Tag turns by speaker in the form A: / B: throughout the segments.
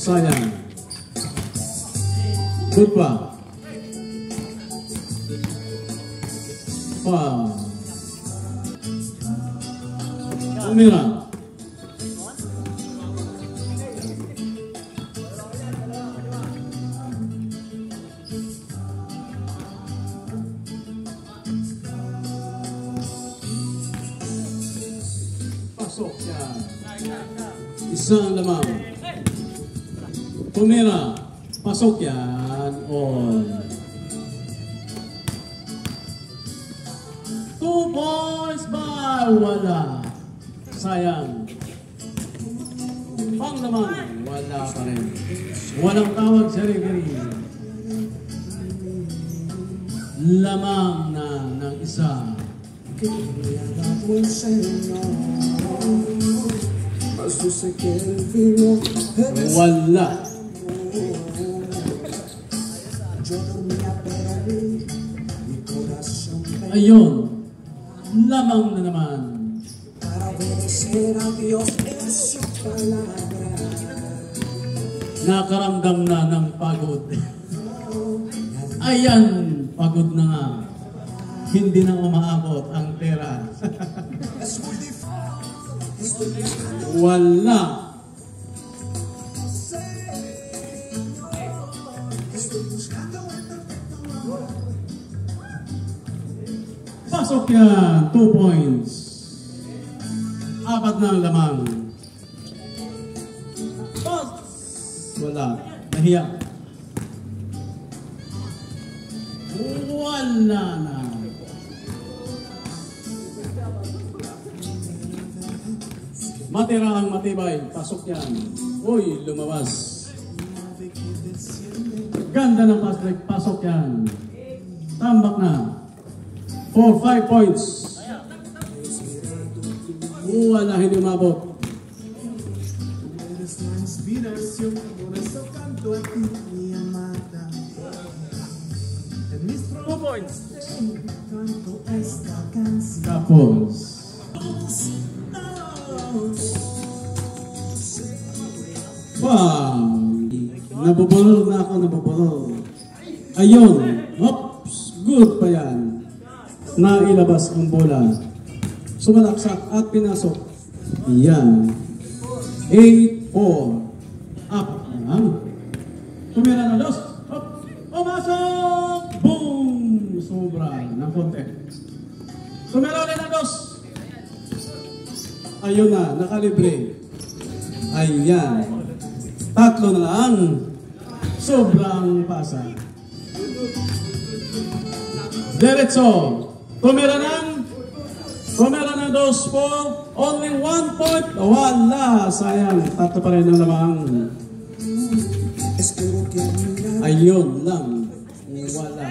A: Sayang. Good pa. Umira. Pasok yan. Isang lamang. Umira. Pasok yan. On. 2 points by wala. Sayang. Pang naman. Wala pa rin. Walang tawag sa referee. Lamang na ng isa. Wala. Ayun. Lamang na naman. Nakaramdam na ng pagod. Ayan, pagod na nga. Hindi na umaabot ang pera. Wala. Pasok yan. 2 points. 4 na ang lamang. Wala. Nahiya. Wala na. Matira ang matibay. Pasok yan. Uy, lumabas. Ganda ng pasok. Pasok yan. Tambak na. 4-5 points. Wala, hindi umabot. 2 points. Tapos. Wow! Nabubulol na ako, nabubulol. Ayun. Oops! Good pa yan. Nailabas ang bola. Sumalaksak at pinasok. Yan. 8-4. Up. Tumira na dos. Pumasok! Boom! Sobra ng konti. Tumira ulit na dos. Ayun na, nakalibre. Ayan. 3 na lang. Sobrang pasa. Diretso. Tumira ng 2 po. Only 1 point. Wala. Sayang. 3 pa rin ang lamang. Ayun lang. Wala.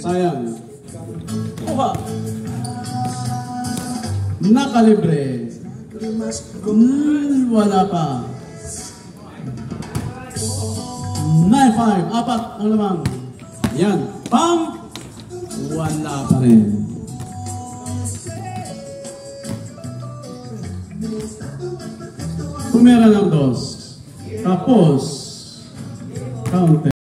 A: Sayang. Kuha. Nakalibre. Wala pa. 9-5. 4 ang lamang. Yan. Pam! Wala pa rin. Tumira ng 2. Tapos, counter.